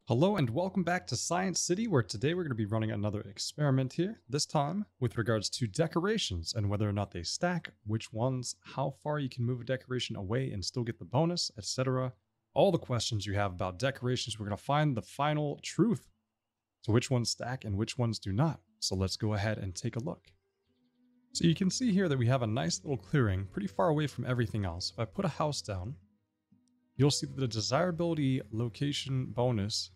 Hello and welcome back to Science City, where today we're going to be running another experiment here, this time with regards to decorations and whether or not they stack, which ones, how far you can move a decoration away and still get the bonus, etc. All the questions you have about decorations, we're going to find the final truth. So which ones stack and which ones do not. So let's go ahead and take a look. So you can see here that we have a nice little clearing pretty far away from everything else. If I put a house down, you'll see that the desirability location bonus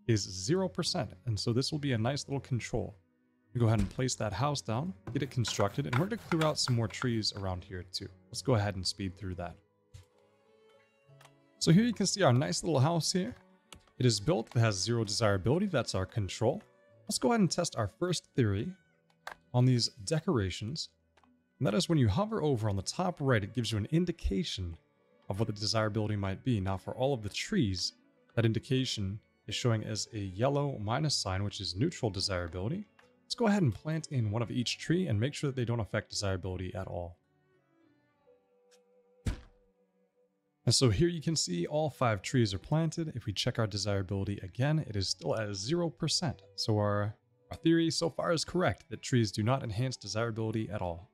is 0%, and so this will be a nice little control. Go ahead and place that house down, get it constructed, and we're going to clear out some more trees around here too. Let's go ahead and speed through that. So here you can see our nice little house here. It is built, it has 0 desirability, that's our control. Let's go ahead and test our first theory on these decorations, and that is when you hover over on the top right, it gives you an indication of what the desirability might be. Now for all of the trees, that indication is showing as a yellow minus sign, which is neutral desirability. Let's go ahead and plant in one of each tree and make sure that they don't affect desirability at all. And so here you can see all 5 trees are planted. If we check our desirability again, it is still at 0%. So our theory so far is correct, that trees do not enhance desirability at all.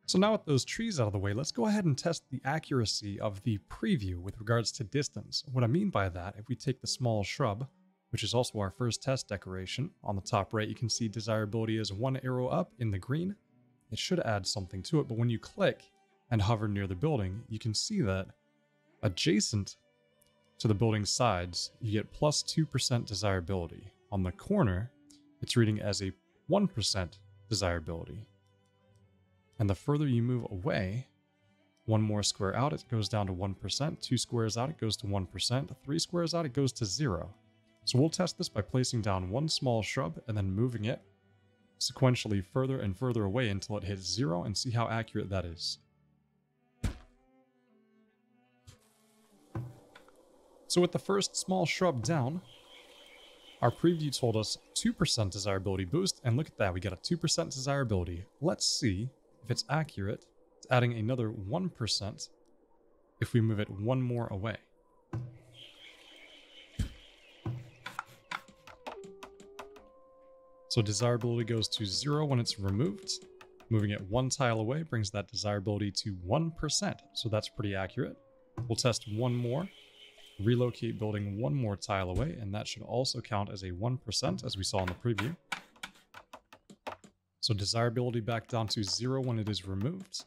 So now with those trees out of the way, let's go ahead and test the accuracy of the preview with regards to distance. What I mean by that, if we take the small shrub, which is also our first test decoration, on the top right you can see desirability is 1 arrow up in the green. It should add something to it, but when you click and hover near the building, you can see that adjacent to the building's sides, you get plus 2% desirability. On the corner, it's reading as a 1% desirability. And the further you move away, 1 more square out, it goes down to 1%, 2 squares out, it goes to 1%, 3 squares out, it goes to 0. So we'll test this by placing down 1 small shrub and then moving it sequentially further and further away until it hits 0 and see how accurate that is. So with the first small shrub down, our preview told us 2% desirability boost, and look at that, we got a 2% desirability. Let's see if it's accurate. It's adding another 1% if we move it 1 more away. So desirability goes to 0 when it's removed. Moving it 1 tile away brings that desirability to 1%. So that's pretty accurate. We'll test 1 more. Relocate building 1 more tile away, and that should also count as a 1%, as we saw in the preview. So desirability back down to 0 when it is removed.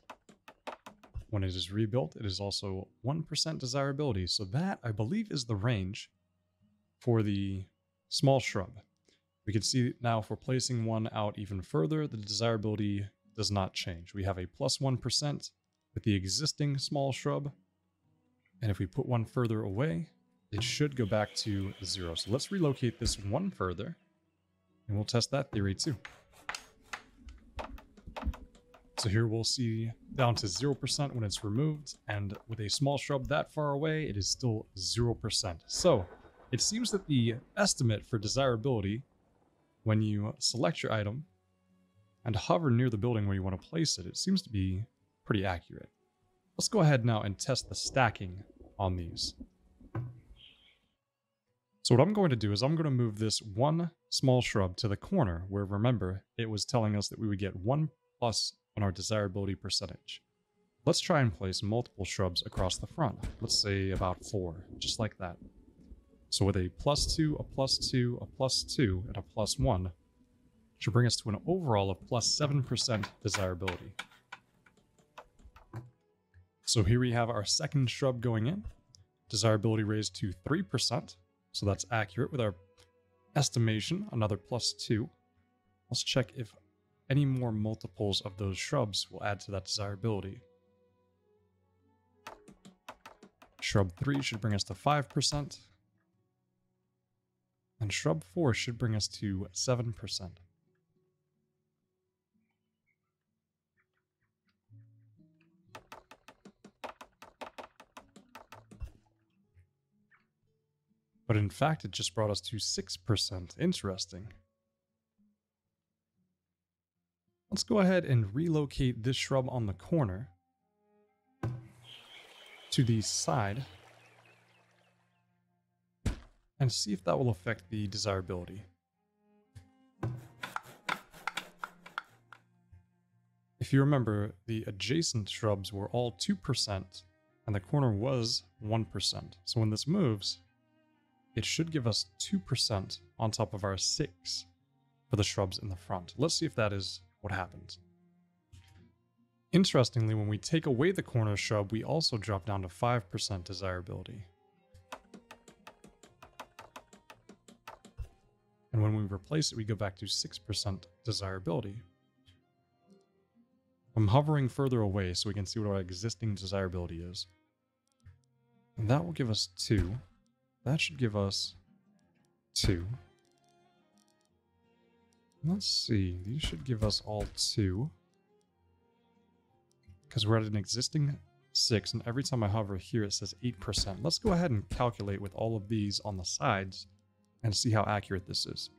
When it is rebuilt, it is also 1% desirability. So that, I believe, is the range for the small shrub. We can see now if we're placing one out even further, the desirability does not change. We have a plus 1% with the existing small shrub. And if we put one further away, it should go back to 0. So let's relocate this 1 further, and we'll test that theory too. So here we'll see down to 0% when it's removed, and with a small shrub that far away, it is still 0%. So it seems that the estimate for desirability, when you select your item and hover near the building where you want to place it, it seems to be pretty accurate. Let's go ahead now and test the stacking on these. So what I'm going to do is I'm going to move this 1 small shrub to the corner where, remember, it was telling us that we would get 1 plus on our desirability percentage. Let's try and place multiple shrubs across the front. Let's say about 4, just like that. So with a plus 2, a plus 2, a plus 2, and a plus 1, should bring us to an overall of plus 7% desirability. So here we have our second shrub going in. Desirability raised to 3%. So that's accurate with our estimation, another plus 2. Let's check if any more multiples of those shrubs will add to that desirability. Shrub 3 should bring us to 5%. And shrub 4 should bring us to 7%. But in fact, it just brought us to 6%. Interesting. Let's go ahead and relocate this shrub on the corner to the side and see if that will affect the desirability. If you remember, the adjacent shrubs were all 2%, and the corner was 1%. So when this moves, it should give us 2% on top of our 6 for the shrubs in the front. Let's see if that is what happens. Interestingly, when we take away the corner shrub, we also drop down to 5% desirability. And when we replace it, we go back to 6% desirability. I'm hovering further away so we can see what our existing desirability is. And that will give us 2. That should give us 2. Let's see, these should give us all 2. Because we're at an existing 6, and every time I hover here it says 8%. Let's go ahead and calculate with all of these on the sides and see how accurate this is.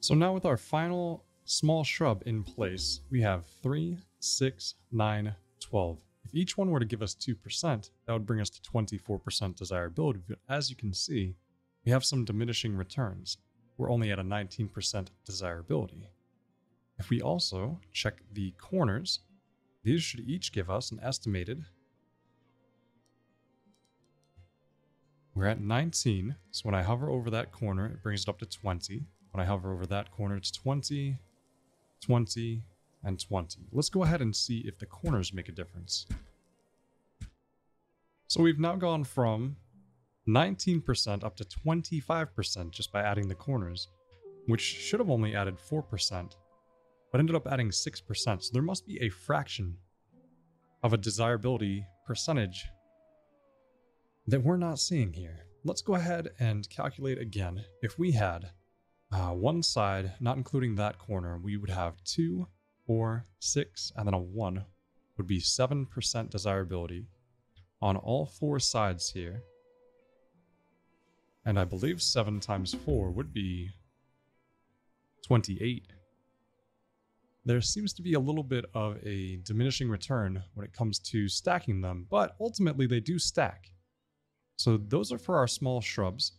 So now with our final small shrub in place, we have 3, 6, 9, 12. If each one were to give us 2%, that would bring us to 24% desirability, but as you can see, we have some diminishing returns. We're only at a 19% desirability. If we also check the corners, these should each give us an estimated. We're at 19, so when I hover over that corner, it brings it up to 20. When I hover over that corner, it's 20, 20, and 20. Let's go ahead and see if the corners make a difference. So we've now gone from 19% up to 25% just by adding the corners, which should have only added 4%, but ended up adding 6%. So there must be a fraction of a desirability percentage that we're not seeing here. Let's go ahead and calculate again. If we had one side, not including that corner, we would have 2, 4, 6, and then a 1 would be 7% desirability on all 4 sides here. And I believe 7 times 4 would be 28. There seems to be a little bit of a diminishing return when it comes to stacking them, but ultimately they do stack. So those are for our small shrubs.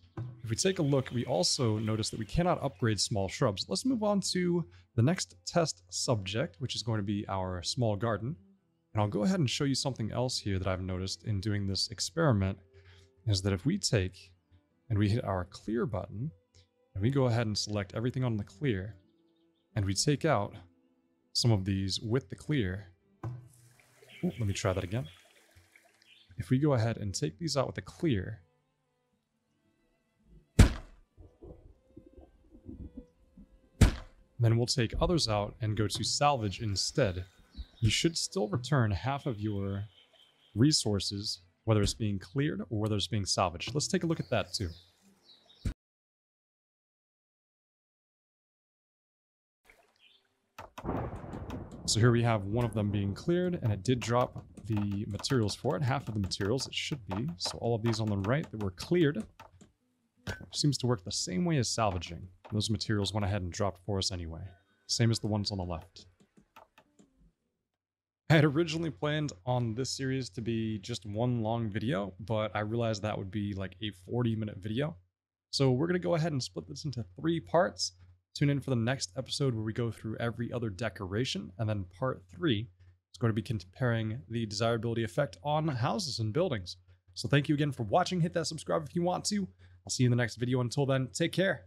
If we take a look, we also notice that we cannot upgrade small shrubs. Let's move on to the next test subject, which is going to be our small garden. And I'll go ahead and show you something else here that I've noticed in doing this experiment, is that if we take and we hit our clear button, and we go ahead and select everything on the clear, and we take out some of these with the clear. Ooh, let me try that again. If we go ahead and take these out with the clear, then we'll take others out and go to salvage instead. You should still return half of your resources, whether it's being cleared or whether it's being salvaged. Let's take a look at that too. So here we have one of them being cleared, and it did drop the materials for it, half of the materials it should be. So all of these on the right that were cleared seems to work the same way as salvaging. Those materials went ahead and dropped for us anyway. Same as the ones on the left. I had originally planned on this series to be just one long video, but I realized that would be like a 40-minute video. So we're going to go ahead and split this into 3 parts. Tune in for the next episode where we go through every other decoration, and then part 3 is going to be comparing the desirability effect on houses and buildings. So thank you again for watching. Hit that subscribe if you want to. I'll see you in the next video. Until then, take care.